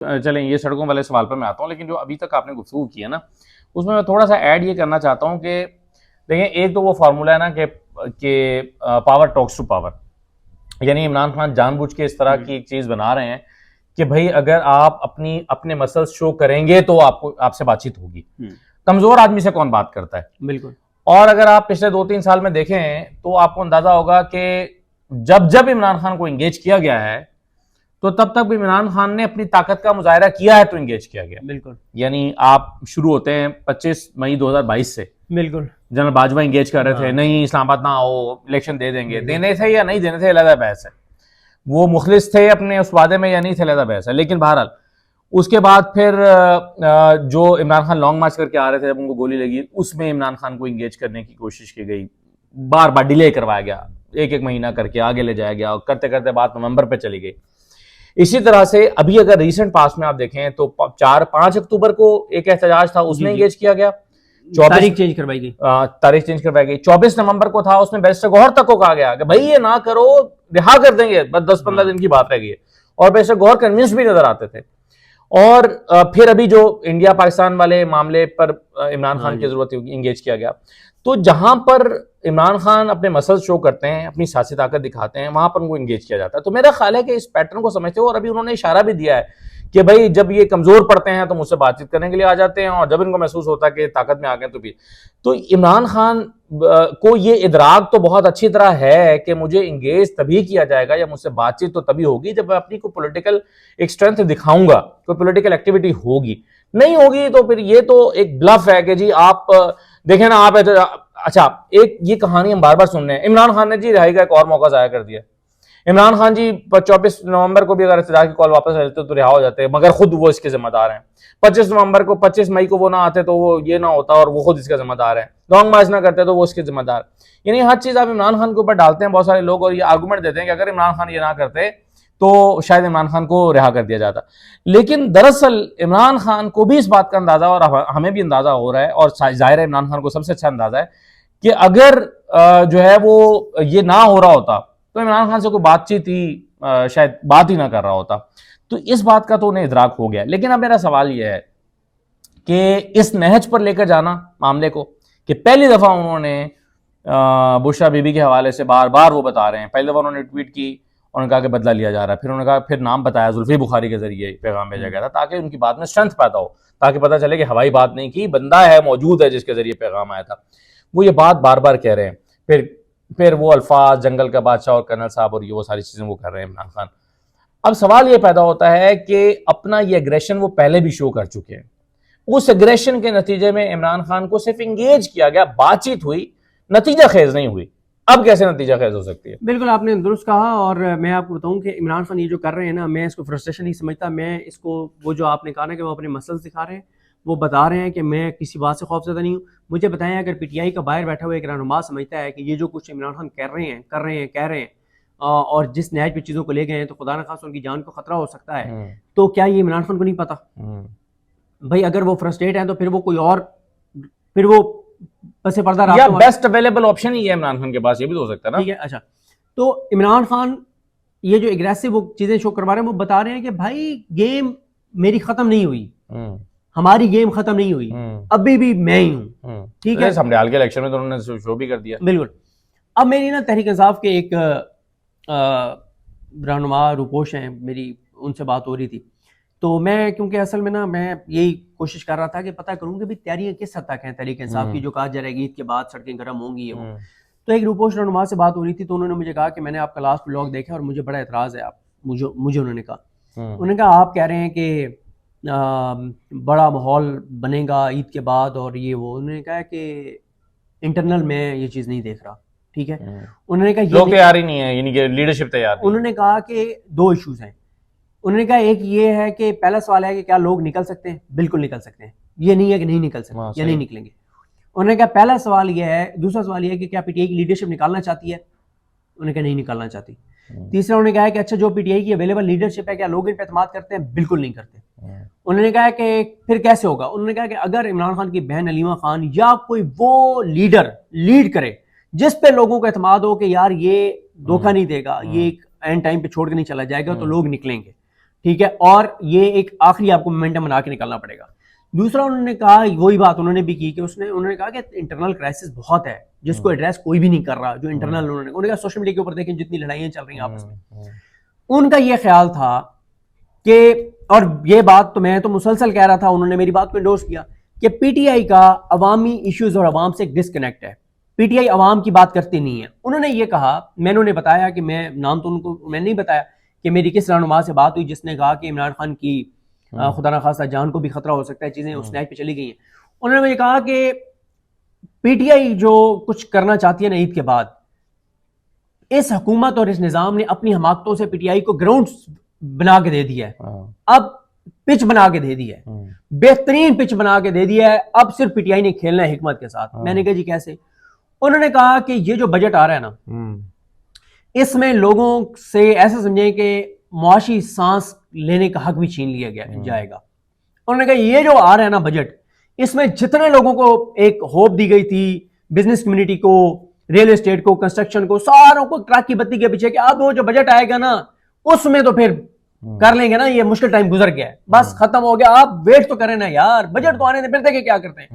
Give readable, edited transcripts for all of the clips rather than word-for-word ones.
चलें ये सड़कों वाले सवाल पर मैं आता हूँ, लेकिन जो अभी तक आपने गुफ्तगू की है ना, उसमें मैं थोड़ा सा ऐड ये करना चाहता हूँ कि देखें, एक तो वो फार्मूला है ना कि पावर टॉक्स टू पावर, यानी इमरान खान जानबूझ के इस तरह की एक चीज़ बना रहे हैं कि भाई अगर आप अपने मसल्स शो करेंगे तो आपसे बातचीत होगी। कमज़ोर आदमी से कौन बात करता है? बिल्कुल। और अगर आप पिछले 2-3 साल में देखें तो आपको अंदाज़ा होगा कि जब जब इमरान खान को इंगेज किया गया है तो तब तक इमरान खान ने अपनी ताकत का मुजाहरा किया है तो इंगेज किया गया। बिल्कुल। यानी आप शुरू होते हैं 25 मई 2022 से। बिल्कुल। जनरल बाजवा इंगेज कर रहे थे, नहीं इस्लामाबाद ना आओ, इलेक्शन दे देंगे, देने थे या नहीं देने थे अलग बहस है, वो मुखलिस थे अपने उस वादे में या नहीं थे अलग बहस है। लेकिन बहरहाल उसके बाद फिर जो इमरान खान लॉन्ग मार्च करके आ रहे थे, जब उनको गोली लगी, उसमें इमरान खान को इंगेज करने की कोशिश की गई, बार बार डिले करवाया गया, एक महीना करके आगे ले जाया गया, और करते करते बात नवंबर पे चली गई। इसी तरह से अभी अगर रीसेंट पास में आप देखें तो 4-5 अक्टूबर को एक एहतजाज था, उसमें इंगेज किया गया, तारीख चेंज करवाई गई, तारीख चेंज करवाई गई। 24 नवंबर को था, उसमें बैरिस्टर गौहर तक को कहा गया कि भाई ये ना करो, रिहा कर देंगे, बस 10-15 दिन की बात रह गई है, और बैरिस्टर गौहर कन्विंस भी नजर आते थे। और फिर अभी जो इंडिया पाकिस्तान वाले मामले पर इमरान खान की जरूरत इंगेज किया गया, तो जहां पर इमरान खान अपने मसल शो करते हैं, अपनी सियासी ताकत दिखाते हैं, वहां पर उनको इंगेज किया जाता है। तो मेरा ख्याल है कि इस पैटर्न को समझते हो, और अभी उन्होंने इशारा भी दिया है कि भाई जब ये कमजोर पड़ते हैं तो मुझसे बातचीत करने के लिए आ जाते हैं, और जब इनको महसूस होता है कि ताकत में आ गए तो इमरान खान को ये इदराक तो बहुत अच्छी तरह है कि मुझे इंगेज तभी किया जाएगा या मुझसे बातचीत तो तभी होगी जब मैं अपनी कोई पॉलिटिकल एक स्ट्रेंथ दिखाऊंगा, कोई पॉलिटिकल एक्टिविटी होगी। नहीं होगी तो फिर ये तो एक ब्लफ है कि जी आप देखें ना, आप अच्छा, एक ये कहानी हम बार बार सुन रहे हैं, इमरान खान ने जी रिहाई का एक और मौका जाया कर दिया। इमरान खान जी 24 नवंबर को भी अगर इत्तेजाज की कॉल वापस लेते तो रिहा हो जाते, मगर खुद वो इसके जिम्मेदार हैं। 25 मई को वो ना आते तो वो ये ना होता, और वो खुद इसका जिम्मेदार है। लॉन्ग मार्च ना करते तो वो इसके जिम्मेदार। यानी हर चीज आप इमरान खान के ऊपर डालते हैं बहुत सारे लोग, और ये आर्गूमेंट देते हैं कि अगर इमरान खान ये ना करते तो शायद इमरान खान को रिहा कर दिया जाता। लेकिन दरअसल इमरान खान को भी इस बात का अंदाजा, और हमें भी अंदाजा हो रहा है, और जाहिर है इमरान खान को सबसे अच्छा अंदाजा है कि अगर जो है वो ये ना हो रहा होता तो इमरान खान से कोई बातचीत ही शायद बात ही ना कर रहा होता। तो इस बात का तो उन्हें इदराक हो गया। लेकिन अब मेरा सवाल यह है कि इस नहज पर लेकर जाना मामले को, कि पहली दफा उन्होंने बुशरा बीबी के हवाले से बार बार वो बता रहे हैं, पहली दफा उन्होंने ट्वीट की, उन्होंने कहा कि बदला लिया जा रहा है, फिर उन्होंने कहा, फिर नाम बताया, जुल्फी बुखारी के जरिए पैगाम भेजा गया था ताकि उनकी बात में स्ट्रेंथ पैदा हो, ताकि पता चले कि हवाई बात नहीं की, बंदा है, मौजूद है जिसके जरिए पैगाम आया था। वो ये बात बार बार कह रहे हैं, फिर वो अल्फाज जंगल का बादशाह और कर्नल साहब और ये वो सारी चीजें वो कर रहे हैं इमरान खान। अब सवाल ये पैदा होता है कि अपना ये एग्रेशन वो पहले भी शो कर चुके हैं, उस एग्रेशन के नतीजे में इमरान खान को सिर्फ इंगेज किया गया, बातचीत हुई, नतीजा खेज नहीं हुई। अब कैसे नतीजा खेज हो सकती है? बिल्कुल आपने दुरुस्त कहा, और मैं आपको बताऊं कि इमरान खान ये जो कर रहे हैं ना, मैं इसको फ्रस्ट्रेशन नहीं समझता, मैं इसको वो जो आपने कहा ना कि वो अपने मसल्स दिखा रहे हैं, वो बता रहे हैं कि मैं किसी बात से खौफज़दा नहीं हूँ। मुझे बताएं, अगर पीटीआई का बाहर बैठा हुआ एक रहनुमा समझता है कि ये जो कुछ इमरान खान कह रहे हैं और जिस नहज पे चीज़ों को ले गए हैं तो खुदा न खास उनकी जान को खतरा हो सकता है, तो क्या ये इमरान खान को नहीं पता? भाई अगर वो फ्रस्ट्रेट है तो फिर वो कोई और, फिर वो पसे पर्दा या बेस्ट अवेलेबल ऑप्शन ही है इमरान खान के पास, ये भी तो हो सकता है ना। ठीक है, अच्छा, तो इमरान खान ये जो एग्रेसिव वो चीजें शो करवा रहे हैं, वो बता रहे हैं कि भाई गेम मेरी खत्म नहीं हुई, हमारी गेम खत्म नहीं हुई, अभी भी मैं ही हूं। ठीक है, समरियाल के इलेक्शन में तो उन्होंने शो भी कर दिया। बिल्कुल। अब मेरी ना तहरीक इंसाफ के एक रहनुमा रूपोश हैं, मेरी उनसे बात हो रही थी, तो मैं क्योंकि असल में ना मैं यही कोशिश कर रहा था कि पता करूं कि भाई तैयारियां किस हद तक हैं तहरीक इंसाफ की, जो कहा जा रहा है ईद के बाद सड़कें गर्म होंगी है वो। तो एक रूपोश रहनुमा से बात हो रही थी, तो उन्होंने मुझे कहा कि मैंने आपका लास्ट व्लॉग देखा और मुझे बड़ा एतराज़ है, आप मुझे उन्होंने कहा आप कह रहे हैं कि बड़ा माहौल बनेगा ईद के बाद और ये वो। उन्होंने कहा कि इंटरनल मैं ये चीज़ नहीं देख रहा। ठीक है, उन्होंने कहा लोग तैयार ही नहीं है, यानी कि लीडरशिप तैयार नहीं। उन्होंने कहा कि दो इश्यूज हैं। उन्होंने कहा एक ये है कि पहला सवाल है कि क्या लोग निकल सकते हैं? बिल्कुल निकल सकते हैं, ये नहीं है कि नहीं निकल सकते या नहीं निकलेंगे। उन्होंने कहा पहला सवाल ये है। दूसरा सवाल ये है कि क्या पीटीआई की लीडरशिप निकालना चाहती है? उन्होंने कहा नहीं निकालना चाहती। तीसरा उन्होंने कहा कि अच्छा जो पीटीआई की अवेलेबल लीडरशिप है क्या लोग इन पर एतमाद करते हैं? बिल्कुल नहीं करते। उन्होंने कहा कि फिर कैसे होगा? उन्होंने कहा कि अगर इमरान खान की बहन अलीमा खान या कोई वो लीडर लीड करे जिस पे लोगों को एतमाद हो कि यार ये धोखा नहीं देगा, ये एक एंड टाइम पे छोड़ के नहीं चला जाएगा, तो लोग निकलेंगे। ठीक है, और ये एक आखिरी आपको मोमेंटम बना के निकलना पड़ेगा। दूसरा उन्होंने कहा, वही बात उन्होंने भी की कि उन्होंने कहा कि इंटरनल क्राइसिस बहुत है जिसको एड्रेस कोई भी नहीं कर रहा, जो इंटरनल उन्होंने कहा सोशल मीडिया के ऊपर देखें जितनी लड़ाइयां चल रही हैं आपस में। उनका ये ख्याल था कि, और ये बात तो मैं तो मुसलसल कह रहा था, उन्होंने मेरी बात को इंडोर्स किया कि पीटीआई का अवामी इश्यूज और अवाम से डिस्कनेक्ट है, पीटीआई अवाम की बात करती नहीं है। उन्होंने ये कहा, मैंने उन्हें बताया कि मैं नाम तो उनको मैंने नहीं बताया कि मेरी किस रहनुमा से बात हुई जिसने कहा कि इमरान खान की खुदा ना खासा जान को भी खतरा हो सकता है, चीजें उस नैच पे चली गई हैं। उन्होंने मुझे कहा कि पीटीआई जो कुछ करना चाहती है ना ईद के बाद, इस हुकूमत और इस निजाम ने अपनी हमाकतों से पीटीआई को ग्राउंड बना के दे दिया है, अब पिच बना के दे दी है, बेहतरीन पिच बना के दे दिया है, अब सिर्फ पीटीआई ने खेलना है हिकमत के साथ। मैंने कहा जी कैसे? उन्होंने कहा कि ये जो बजट आ रहा है ना, इसमें लोगों से ऐसा समझें कि मुआशी सांस लेने का हक भी छीन लिया गया जाएगा। उन्होंने कहा ये जो आ रहा है ना बजट, इसमें जितने लोगों को एक होप दी गई थी, बिजनेस कम्युनिटी को, रियल एस्टेट को, कंस्ट्रक्शन को, सारों को ट्रक की बत्ती के पीछे कि अब वो जो बजट आएगा ना उसमें तो फिर कर लेंगे ना, ये मुश्किल टाइम गुजर गया है, बस खत्म हो गया, आप वेट तो करें ना यार, बजट तो आने दे, फिर देखें क्या करते हैं।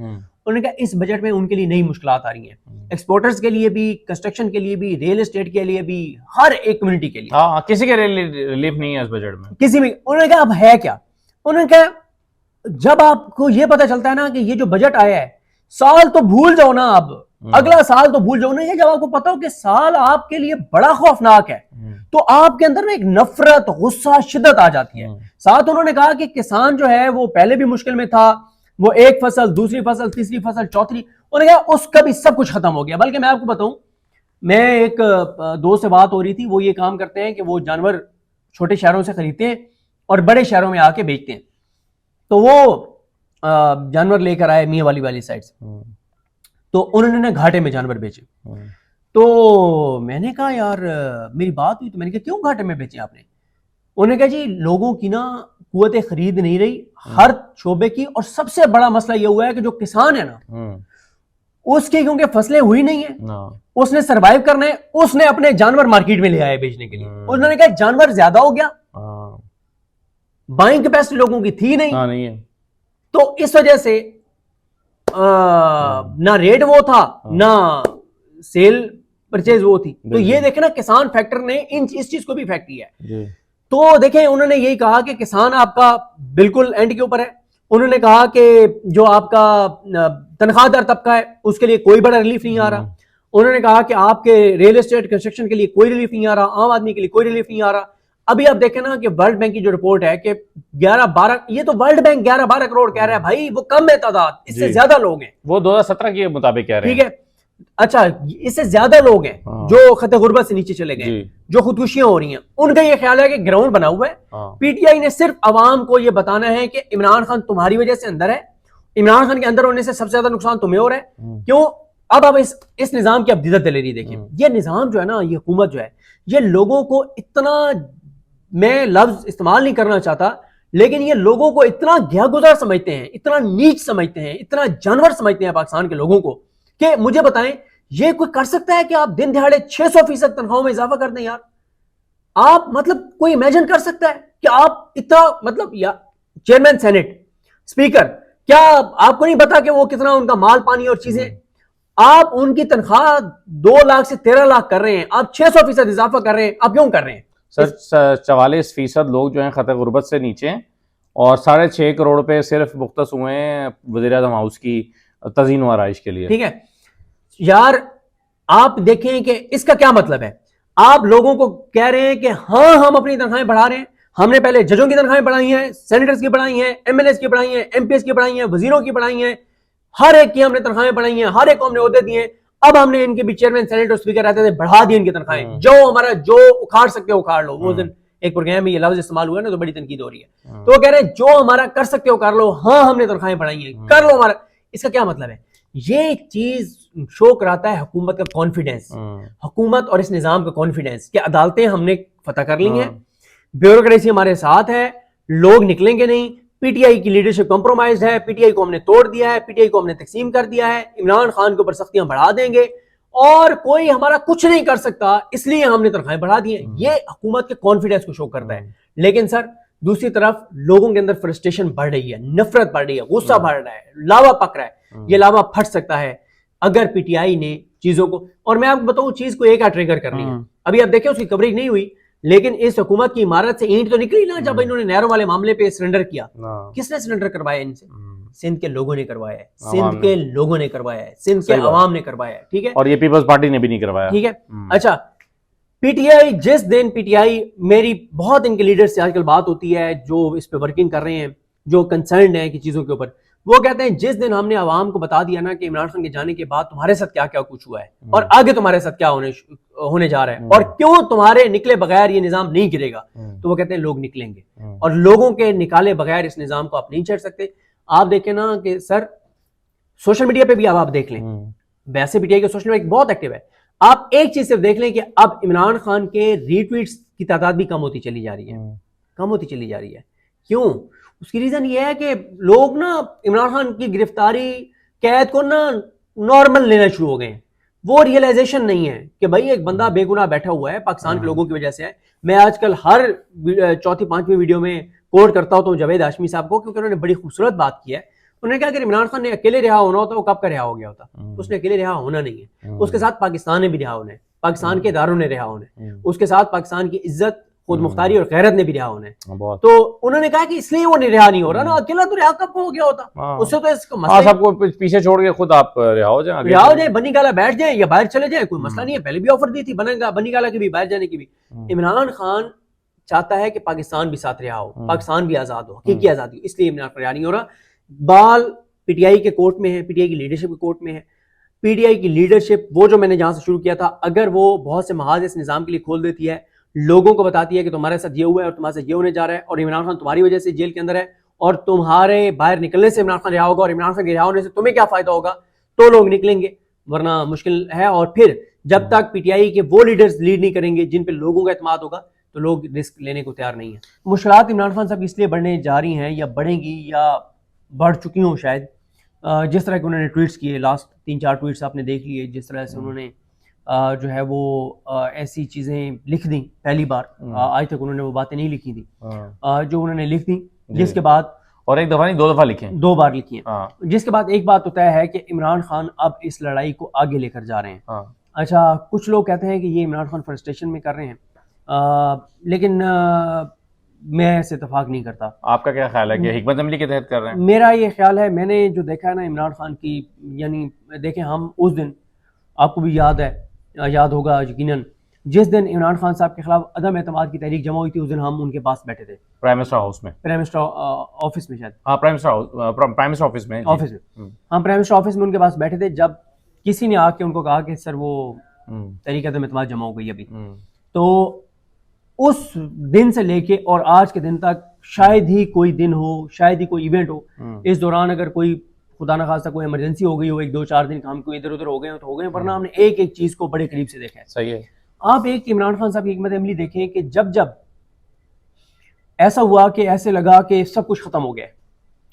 उन्होंने कहा इस बजट में उनके लिए नई मुश्किलात आ रही हैं, एक्सपोर्टर्स के लिए भी, कंस्ट्रक्शन के लिए भी, रियल एस्टेट के लिए भी, हर एक कम्युनिटी के लिए। किसी के रिलीफ नहीं है इस बजट में, किसी में। उन्होंने कहा अब है क्या? उन्होंने कहा जब आपको ये पता चलता है ना कि ये जो बजट आया है, साल तो भूल जाओ ना, अब अगला साल तो भूल जाओ ना, ये जब आपको पता हो कि साल आपके लिए बड़ा खौफनाक है, तो आपके अंदर ना एक नफरत, गुस्सा, शिद्दत आ जाती है। साथ उन्होंने कहा कि किसान जो है वो पहले भी मुश्किल में था, वो एक फसल, दूसरी फसल, तीसरी फसल, चौथी, उन्होंने कहा उसका भी सब कुछ खत्म हो गया। बल्कि मैं आपको बताऊं, मैं एक दोस्त से बात हो रही थी, वो ये काम करते हैं कि वो जानवर छोटे शहरों से खरीदते हैं और बड़े शहरों में आके बेचते हैं। तो वो जानवर लेकर आए मियाँ वाली साइड से, तो उन्होंने ना घाटे में जानवर बेचे। तो मैंने कहा यार मेरी बात हुई, तो मैंने कहा क्यों घाटे में बेचे आपने? उन्होंने कहा जी लोगों की ना कुव्वत खरीद नहीं रही हर शोबे की, और सबसे बड़ा मसला यह हुआ है कि जो किसान है ना उसकी क्योंकि फसलें हुई नहीं है, उसने सरवाइव करना है, उसने अपने जानवर मार्केट में ले आए बेचने के लिए। उन्होंने कहा जानवर ज्यादा हो गया, बाइंग कैपेसिटी लोगों की थी नहीं है, तो इस वजह से ना रेट वो था ना सेल परचेज वो थी। तो ये देखे ना किसान फैक्टर ने इस चीज को भी इफेक्ट किया है। तो देखें उन्होंने यही कहा कि किसान आपका बिल्कुल एंड के ऊपर है। उन्होंने कहा कि जो आपका तनख्वाहदार तबका है उसके लिए कोई बड़ा रिलीफ नहीं आ रहा। उन्होंने कहा कि आपके रियल एस्टेट कंस्ट्रक्शन के लिए कोई रिलीफ नहीं आ रहा, आम आदमी के लिए कोई रिलीफ नहीं आ रहा। अभी आप देखें ना कि वर्ल्ड बैंक की जो रिपोर्ट है कि 11-12, ये तो वर्ल्ड बैंक 11-12 करोड़ कह रहा है, भाई वो कम है तादाद, इससे ज्यादा लोग हैं, वो 2017 के मुताबिक कह रहे हैं। ठीक है, अच्छा इससे ज्यादा लोग हैं जो खतरे गुर्बत से नीचे चले गए, जो खुदकुशियां हो रही हैं। उनका ये ख्याल है कि ग्राउंड बना हुआ है, पीटीआई ने सिर्फ अवाम को ये बताना है कि इमरान खान तुम्हारी वजह से अंदर है, इमरान खान के अंदर होने से सबसे ज्यादा नुकसान तुम्हें हो रहा है। क्यों? अब इस निजाम की अब दिदत दिलेरी देखिए। ये निजाम जो है ना, ये हुकूमत जो है, ये लोगों को इतना, मैं लफ्ज इस्तेमाल नहीं करना चाहता, लेकिन ये लोगों को इतना गया-गुज़र समझते हैं, इतना नीच समझते हैं, इतना जानवर समझते हैं पाकिस्तान के लोगों को, कि मुझे बताएं ये कोई कर सकता है कि आप दिन दिहाड़े 600% तनख्वाहों में इजाफा कर दें? यार आप मतलब कोई इमेजिन कर सकता है कि आप इतना, मतलब या चेयरमैन सेनेट, स्पीकर, क्या आपको नहीं पता कि वो कितना उनका माल पानी और चीजें, आप उनकी तनख्वाह 2 लाख से 13 लाख कर रहे हैं, आप 600% इजाफा कर रहे हैं, आप क्यों कर रहे हैं? सर 44% लोग जो हैं खतरे गुर्बत से नीचे हैं और 6.5 करोड़ पे सिर्फ मुख्तस हुए हैं वज़ीर-ए-आज़म हाउस की तज़ीन व आराइश के लिए। ठीक है यार, आप देखें कि इसका क्या मतलब है। आप लोगों को कह रहे हैं कि हाँ हम अपनी तनख्वाहें बढ़ा रहे हैं, हमने पहले जजों की तनख्वाहें बढ़ाई हैं, सेनेटर्स की बढ़ाई हैं, एमएलएस की बढ़ाई हैं, एमपीएस की बढ़ाई हैं, वजीरों की बढ़ाई हैं, हर एक की हमने तनख्वाहें बढ़ाई हैं, हर एक को हमने ओहदे दिए। अब हमने इनके भी चेयरमैन सेनेट और स्पीकर रहते थे, बढ़ा दी इनकी तनख्वाहें, जो हमारा जो उखाड़ सकते हो उखाड़ लो। वो दिन एक प्रोग्राम में ये लफ्ज इस्तेमाल हुआ ना, तो बड़ी तनकीद हो रही है। तो वो कह रहे हैं जो हमारा कर सकते हो कर लो, हाँ हमने तनख्वाहें बढ़ाई हैं, कर लो हमारा। इसका क्या मतलब है? ये एक चीज शो कराता है हुकूमत का कॉन्फिडेंस, हुकूमत और इस निजाम का कॉन्फिडेंस कि अदालतें हमने फतह कर ली हैं, ब्यूरोक्रेसी हमारे साथ है, लोग निकलेंगे नहीं, पीटीआई की लीडरशिप कॉम्प्रोमाइज है, पीटीआई को हमने तोड़ दिया है, पीटीआई को हमने तकसीम कर दिया है, इमरान खान के ऊपर सख्तियां बढ़ा देंगे और कोई हमारा कुछ नहीं कर सकता, इसलिए हमने तनख्वाहें बढ़ा दी हैं। ये हुकूमत के कॉन्फिडेंस को शो करता है। लेकिन सर दूसरी तरफ लोगों के अंदर फ्रस्ट्रेशन बढ़ रही है, नफरत बढ़ रही है, गुस्सा बढ़ रहा है, लावा पक रहा है। ये लावा फट सकता है अगर पीटीआई ने चीजों को, और मैं आपको बताऊं चीज को एक ट्रिगर करनी है। अभी आप देखें उसकी कवरेज नहीं हुई, लेकिन इस हुकूमत की इमारत से ईंट तो निकली ना जब इन्होंने नहरों वाले मामले पे सरेंडर किया। किसने सरेंडर करवाया इनसे? सिंध के लोगों ने करवाया है, सिंध के लोगों ने करवाया है, सिंध के अवाम ने करवाया है, ठीक है। और ये पीपल्स पार्टी ने भी नहीं करवाया, ठीक है। अच्छा, पीटीआई, जिस दिन पीटीआई, मेरी बहुत इनके लीडर से आजकल बात होती है जो इस पे वर्किंग कर रहे हैं, जो कंसर्न है कि चीजों के ऊपर, वो कहते हैं जिस दिन हमने आवाम को बता दिया ना कि इमरान खान के जाने के बाद तुम्हारे साथ क्या क्या कुछ हुआ है और आगे तुम्हारे साथ क्या होने जा रहा है और क्यों तुम्हारे निकले बगैर ये निजाम नहीं गिरेगा, तो वो कहते हैं लोग निकलेंगे और लोगों के निकाले बगैर इस निजाम को आप नहीं चढ़ सकते। आप देखें ना कि सर सोशल मीडिया पे भी आप देख लें, वैसे पीटीआई के सोशल मीडिया बहुत एक्टिव है, आप एक चीज सिर्फ देख लें कि अब इमरान खान के रीट्वीट्स की तादाद भी कम होती चली जा रही है, कम होती चली जा रही है। क्यों? उसकी रीजन ये है कि लोग ना इमरान खान की गिरफ्तारी, कैद को ना नॉर्मल लेना शुरू हो गए हैं। वो रियलाइजेशन नहीं है कि भाई एक बंदा बेगुनाह बैठा हुआ है, पाकिस्तान के लोगों की वजह से है। मैं आजकल हर चौथी पांचवी वीडियो में कोट करता हूं तो जावेद हाशमी साहब को, क्योंकि उन्होंने बड़ी खूबसूरत बात की है। उन्होंने कहा अगर इमरान खान ने अकेले रिहा होना होता वो कब का रिहा हो गया होता। उसने अकेले रिहा होना नहीं है, उसके साथ पाकिस्तान ने भी रिहा होना है, पाकिस्तान के इदारों ने रिहा होना है, उसके साथ पाकिस्तान की इज्जत, खुद मुख्तारी और गैरत ने भी रिहा होना है। तो उन्होंने कहा कि इसलिए वो रिहा नहीं हो रहा ना, अकेला तो रिहा कब हो गया होता। उससे तो इसका मसला सबको पीछे छोड़ के खुद आप रिहा हो जाए, बनी गाला बैठ जाए या बाहर चले जाए, कोई मसला नहीं है। पहले भी ऑफर दी थी बनी गाला की भी, बाहर जाने की भी। इमरान खान चाहता है कि पाकिस्तान भी साथ रिहा हो, पाकिस्तान भी आजाद हो, हकीकी आजादी, इसलिए इमरान खान रिहा नहीं हो रहा। बाल पीटीआई के कोर्ट में है, पीटीआई की लीडरशिप के कोर्ट में है। पीटीआई की लीडरशिप, वो जो मैंने जहां से शुरू किया था, अगर वो बहुत से महाज इस निजाम के लिए खोल देती है, लोगों को बताती है कि तुम्हारे साथ ये हुआ है और तुम्हारे साथ ये होने जा रहा है और इमरान खान तुम्हारी वजह से जेल के अंदर है और तुम्हारे बाहर निकलने से इमरान खान रिहा होगा और इमरान खान के रिहा होने से तुम्हें क्या फायदा होगा, तो लोग निकलेंगे, वरना मुश्किल है। और फिर जब तक पीटीआई के वो लीडर्स लीड नहीं करेंगे जिन पे लोगों का एतमाद होगा, तो लोग रिस्क लेने को तैयार नहीं है। मुश्किलात इमरान खान साहब इसलिए बढ़ने जा रही हैं या बढ़ेंगी या बढ़ चुकी हों शायद, जिस तरह के उन्होंने ट्वीट्स किए, लास्ट 3-4 ट्वीट्स आपने देख लिए, जिस तरह से उन्होंने जो है वो ऐसी चीज़ें लिख दी पहली बार, आज तक उन्होंने वो बातें नहीं लिखी थी, जो उन्होंने लिख दी, जिसके बाद, और एक दफ़ा नहीं 2 दफ़ा लिखे, 2 बार लिखी है, जिसके बाद एक बात तो तय है कि इमरान खान अब इस लड़ाई को आगे लेकर जा रहे हैं। अच्छा, कुछ लोग कहते हैं कि ये इमरान खान फ्रस्ट्रेशन में कर रहे हैं, लेकिन मैं इससे इत्तेफाक नहीं करता। आपका क्या ख्याल है कि हिकमत अमली के तहत कर रहे हैं? मेरा ये ख्याल है, मैंने जो देखा है ना इमरान खान की, यानी देखें हम उस दिन, आपको भी याद होगा यकीनन, जिस दिन इमरान खान साहब के खिलाफ अदम एतमाद की तहरीक जमा हुई थी, उस दिन हम उनके पास बैठे थे, प्राइम मिनिस्टर हाउस में, प्राइम मिनिस्टर ऑफिस में, शायद प्राइम मिनिस्टर ऑफिस में, हम प्राइम मिनिस्टर ऑफिस में उनके पास बैठे थे, जब किसी ने आके उनको कहा कि सर वो तहरीक अदम एतमाद जमा हो गई अभी। तो उस दिन से लेके और आज के दिन तक शायद ही कोई दिन हो, शायद ही कोई इवेंट हो, इस दौरान अगर कोई खुदा न खास्ता कोई इमरजेंसी हो गई हो, 1-2-4 दिन काम कोई इधर उधर हो गए हो तो हो गए, वरना हमने एक एक चीज को बड़े करीब से देखा है। सही है। आप एक इमरान खान साहब की हिकमत अमली देखें कि जब जब ऐसा हुआ कि ऐसे लगा कि सब कुछ खत्म हो गया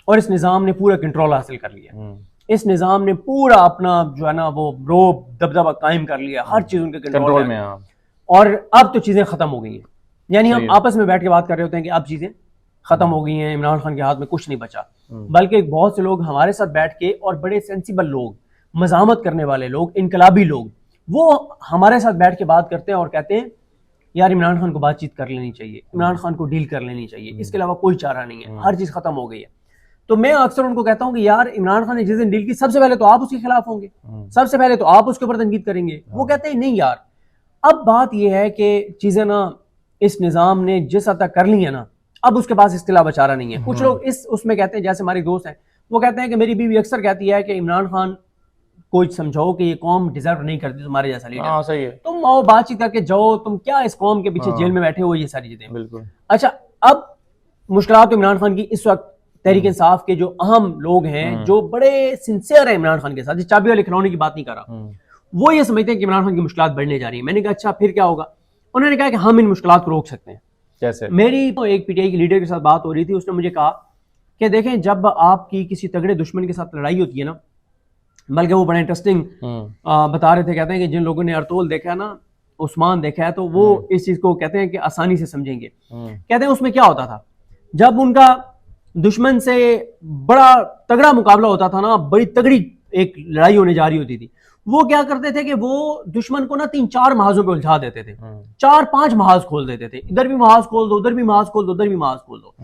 और इस निजाम ने पूरा कंट्रोल हासिल कर लिया, इस निजाम ने पूरा अपना जो है ना वो रोब दबदबा कायम कर लिया, हर चीज उनके कंट्रोल में, और अब तो चीजें खत्म हो गई हैं। यानी हम आपस में बैठ के बात कर रहे होते हैं कि अब चीजें खत्म हो गई हैं, इमरान खान के हाथ में कुछ नहीं बचा, बल्कि बहुत से लोग हमारे साथ बैठ के, और बड़े सेंसिबल लोग, मजामत करने वाले लोग, इनकलाबी लोग, वो हमारे साथ बैठ के बात करते हैं और कहते हैं यार इमरान खान को बातचीत कर लेनी चाहिए, इमरान खान को डील कर लेनी चाहिए, इसके अलावा कोई चारा नहीं है, हर चीज खत्म हो गई है। तो मैं अक्सर उनको कहता हूँ कि यार इमरान खान ने जिस दिन डील की, सबसे पहले तो आप उसके खिलाफ होंगे, सबसे पहले तो आप उसके ऊपर तनकीद करेंगे। वो कहते हैं नहीं यार, अब बात यह है कि चीजें ना इस निजाम ने जिस हद तक कर ली है ना, अब उसके पास इसके अलावा चारा नहीं है। कुछ लोग इस उसमें कहते हैं, जैसे हमारे दोस्त हैं, वो कहते हैं कि मेरी बीवी अक्सर कहती है कि इमरान खान को समझाओ कि ये कौम डिजर्व नहीं करती तुम्हारे जैसा लीडर। सही है, तुम आओ बातचीत करके जाओ, तुम क्या इस कौम के पीछे जेल में बैठे हो, ये सारी चीजें। बिल्कुल। अच्छा, अब मुश्किलात तो इमरान खान की इस वक्त तहरीक इंसाफ के जो अहम लोग हैं, जो बड़े सिंसियर है इमरान खान के साथ, चाबी वाले खिलौने की बात नहीं कर रहा, वो ये समझते हैं कि इमरान खान की मुश्किलात बढ़ने जा रही है। मैंने कहा अच्छा फिर क्या होगा? उन्होंने कहा कि हम इन मुश्किलात को रोक सकते हैं। कैसे? मेरी तो एक पीटीआई की लीडर के साथ बात हो रही थी, उसने मुझे कहा कि देखें जब आपकी किसी तगड़े दुश्मन के साथ लड़ाई होती है ना, बल्कि वो बड़ा इंटरेस्टिंग बता रहे थे, कहते हैं कि जिन लोगों ने अर्तोल देखा है ना, उस्मान देखा है, तो वो इस चीज को कहते हैं कि आसानी से समझेंगे। कहते हैं उसमें क्या होता था जब उनका दुश्मन से बड़ा तगड़ा मुकाबला होता था ना, बड़ी तगड़ी एक लड़ाई होने जा रही होती थी, वो क्या करते थे कि वो दुश्मन को ना 3-4 महाजों पे उलझा देते थे, 4-5 महाज खोल देते थे, इधर भी महाज खोल दो, उधर भी महाज खोल दो, उधर भी महाज खोल दो।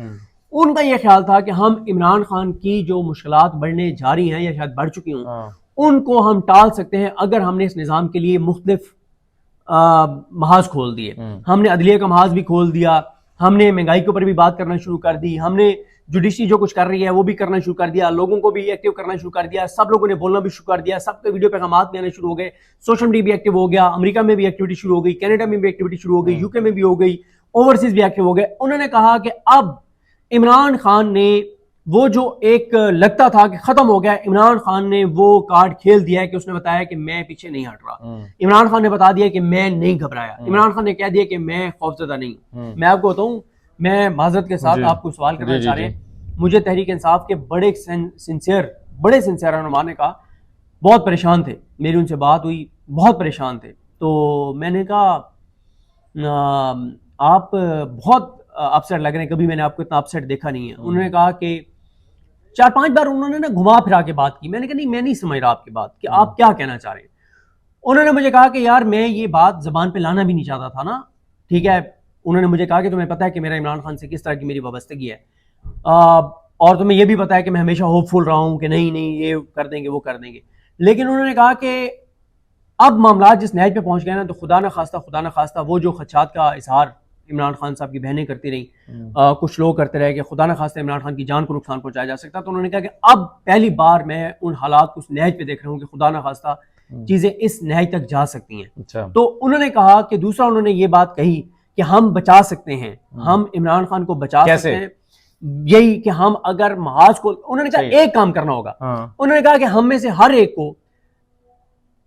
उनका यह ख्याल था कि हम इमरान खान की जो मुश्किलात बढ़ने जा रही हैं या शायद बढ़ चुकी हों, उनको हम टाल सकते हैं अगर हमने इस निज़ाम के लिए मुख्तलिफ महाज खोल दिए। हमने अदलिया का महाज भी खोल दिया, हमने महंगाई के ऊपर भी बात करना शुरू कर दी, हमने जुडिशरी जो कुछ कर रही है वो भी करना शुरू कर दिया, लोगों को भी एक्टिव करना शुरू कर दिया, सब लोगों ने बोलना भी शुरू कर दिया, सबके वीडियो पैगामात में आने शुरू हो गए, सोशल मीडिया भी एक्टिव हो गया, अमेरिका में भी एक्टिविटी शुरू हो गई, कनाडा में भी एक्टिविटी शुरू हो गई, यूके में भी हो गई, ओवरसीज भी एक्टिव हो गए। उन्होंने कहा कि अब इमरान खान ने वो जो एक लगता था कि खत्म हो गया, इमरान खान ने वो कार्ड खेल दिया है कि उसने बताया कि मैं पीछे नहीं हट रहा। इमरान खान ने बता दिया कि मैं नहीं घबराया, इमरान खान ने कह दिया कि मैं खौफजदा नहीं हूं। मैं आपको बताऊं, मैं माजरत के साथ आपको सवाल करना चाह रहे हैं, मुझे तहरीक इंसाफ के बड़े सिंसियर रहनुमा ने कहा, बहुत परेशान थे, मेरी उनसे बात हुई, बहुत परेशान थे, तो मैंने कहा आप बहुत अपसेट लग रहे हैं, कभी मैंने आपको इतना अपसेट देखा नहीं है। उन्होंने कहा कि 4-5 बार उन्होंने ना घुमा फिरा के बात की। मैंने कहा नहीं, मैं नहीं समझ रहा आपकी बात कि आप क्या कहना चाह रहे हैं। उन्होंने मुझे कहा कि यार मैं ये बात जबान पे लाना भी नहीं चाहता था ना, ठीक है। उन्होंने मुझे कहा कि तुम्हें पता है कि मेरा इमरान खान से किस तरह की मेरी वाबस्तगी है, और तुम्हें यह भी पता है कि मैं हमेशा होपफुल रहा हूं कि नहीं नहीं ये कर देंगे वो कर देंगे। लेकिन उन्होंने कहा कि अब मामला जिस नहज पे पहुंच गए ना, तो खुदा न खास्ता वो जो खदशात का इजहार इमरान खान साहब की बहनें करती रही, कुछ लोग करते रहे कि खुदा न खास्ता इमरान खान की जान को नुकसान पहुंचाया जा सकता, तो उन्होंने कहा कि अब पहली बार मैं उन हालात को उस नहज पे देख रहा हूँ कि खुदा न खास्ता चीजें इस नहज तक जा सकती हैं। अच्छा। तो उन्होंने कहा कि दूसरा उन्होंने ये बात कही कि हम बचा सकते हैं, हम इमरान खान को बचा सकते हैं, यही कि हम अगर महाज को, उन्होंने कहा एक काम करना होगा। उन्होंने कहा कि हम में से हर एक को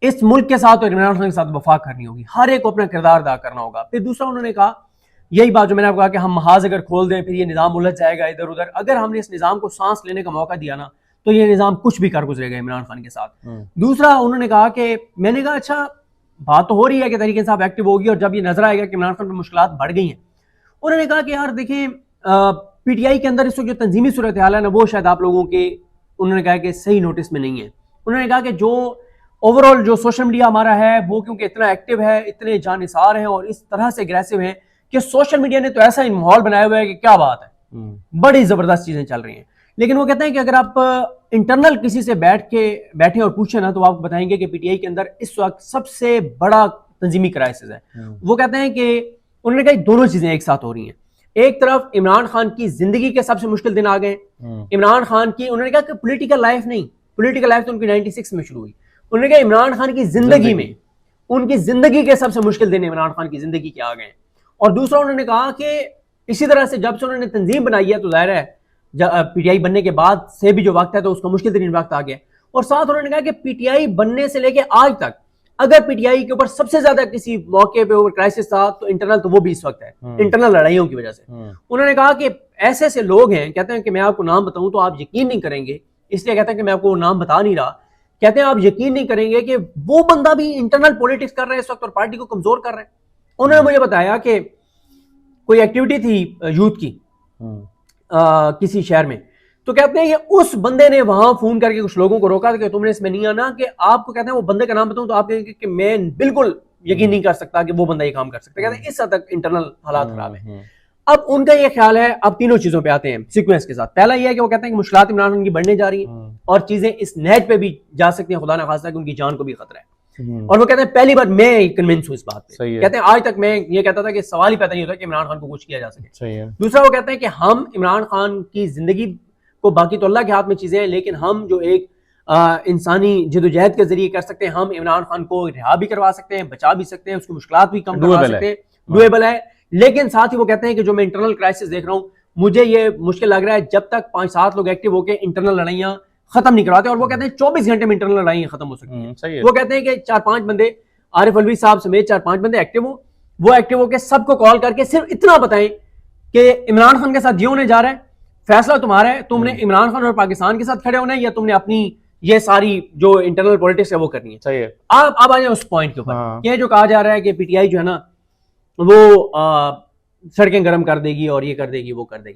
इस मुल्क के साथ और इमरान खान के साथ वफा करनी होगी, हर एक को अपना किरदार अदा करना होगा। फिर दूसरा उन्होंने कहा यही बात जो मैंने आपको कहा कि हम महाज अगर खोल दें फिर ये निज़ाम उलझ जाएगा इधर उधर, अगर हमने इस निज़ाम को सांस लेने का मौका दिया ना तो ये निज़ाम कुछ भी कर गुजरेगा इमरान खान के साथ। दूसरा उन्होंने कहा कि मैंने कहा अच्छा बात तो हो रही है कि तहरीक इंसाफ एक्टिव होगी और जब ये नजर आएगा कि इमरान खान पर मुश्किलात बढ़ गई हैं। उन्होंने कहा कि यार देखें पीटीआई के अंदर इस वक्त जो तंजीमी सूरत हाल है ना, वो शायद आप लोगों के, उन्होंने कहा कि सही नोटिस में नहीं है। उन्होंने कहा कि जो ओवरऑल जो सोशल मीडिया हमारा है वो क्योंकि इतना एक्टिव है, इतने जानिसार हैं और इस तरह से एग्रेसिव हैं कि सोशल मीडिया ने तो ऐसा माहौल बनाया हुआ है कि क्या बात है, बड़ी जबरदस्त चीजें चल रही हैं। लेकिन वो कहते हैं कि अगर आप इंटरनल किसी से बैठे और पूछे ना तो आपको बताएंगे कि पीटीआई के अंदर इस वक्त सबसे बड़ा तंजीमी क्राइसिस है। वो कहते हैं कि उन्होंने कहा दोनों चीजें एक साथ हो रही हैं। एक तरफ इमरान खान की जिंदगी के सबसे मुश्किल दिन आ गए, इमरान खान की, उन्होंने कहा कि पॉलिटिकल लाइफ नहीं, पॉलिटिकल लाइफ तो उनकी 96 में शुरू हुई। उन्होंने कहा इमरान खान की जिंदगी में, उनकी जिंदगी के सबसे मुश्किल दिन इमरान खान की जिंदगी के आ गए। और दूसरा उन्होंने कहा कि इसी तरह से जब से उन्होंने तंजीम बनाई है तो जाहिर है पीटीआई बनने के बाद से भी जो वक्त है तो उसका मुश्किल तरीन वक्त आ गया। और साथ उन्होंने कहा कि पीटीआई बनने से लेके आज तक अगर पीटीआई के ऊपर सबसे ज्यादा किसी मौके पे क्राइसिस था तो इंटरनल, तो वो भी इस वक्त है, इंटरनल लड़ाइयों की वजह से। उन्होंने कहा कि ऐसे ऐसे लोग हैं, कहते हैं कि मैं आपको नाम बताऊं तो आप यकीन नहीं करेंगे, इसलिए कहते हैं कि मैं आपको नाम बता नहीं रहा, कहते हैं आप यकीन नहीं करेंगे कि वो बंदा भी इंटरनल पॉलिटिक्स कर रहे हैं इस वक्त और पार्टी को कमजोर कर रहे हैं। उन्होंने मुझे बताया कि कोई एक्टिविटी थी यूथ की किसी शहर में, तो कहते हैं कि उस बंदे ने वहां फोन करके कुछ लोगों को रोका था कि तुमने इसमें नहीं आना, कि आपको कहते हैं वो बंदे का नाम बताऊं तो आप कहेंगे कि मैं बिल्कुल यकीन नहीं कर सकता कि वो बंदा ये काम कर सकता है। कहते हैं इस हद तक इंटरनल हालात खराब है। अब उनका ये ख्याल है, अब तीनों चीजों पे आते हैं सीक्वेंस के साथ। पहला ये है कि वो कहते हैं कि मुश्किलात इमरान खान की बढ़ने जा रही है और चीजें इस नहज पे भी जा सकती हैं, खुदा ना खास्ता कि उनकी जान को भी खतरा है। और वो कहते हैं पहली बार मैं कन्विंस हूं इस बात पे। कहते हैं आज तक मैं ये कहता था कि सवाल ही पैदा नहीं होता कि इमरान खान को कुछ किया जा सके। दूसरा वो कहते हैं कि हम इमरान खान की जिंदगी को, बाकी तो अल्लाह के हाथ में चीजें हैं, लेकिन हम जो एक इंसानी जदोजहद के जरिए कर सकते हैं, हम इमरान खान को रिहा भी करवा सकते हैं, बचा भी सकते हैं, उसकी मुश्किलात भी कम करवा सकते हैं, डुएबल है। लेकिन साथ ही वो कहते हैं कि जो मैं इंटरनल क्राइसिस देख रहा हूँ, मुझे ये मुश्किल लग रहा है जब तक 5-7 लोग एक्टिव होकर इंटरनल लड़ाइयां खत्म नहीं करवाते। और वो कहते हैं 24 घंटे में इंटरनल लड़ाइयां खत्म हो सकती हैं। वो कहते हैं कि 4-5 बंदे, आरिफ अलवी साहब समेत 4-5 बंदे एक्टिव हो, वो एक्टिव होकर सबको कॉल करके सिर्फ इतना बताएं कि इमरान खान के साथ ये होने जा रहा है, फैसला तुम्हारा है, तुमने इमरान खान और पाकिस्तान के साथ खड़े होना है या तुमने अपनी ये सारी जो इंटरनल पॉलिटिक्स है वो करनी है। सही है। आप आ जाए उस पॉइंट के ऊपर। ये जो कहा जा रहा है कि पीटीआई जो है ना वो सड़कें गर्म कर देगी और ये कर देगी वो कर देगी,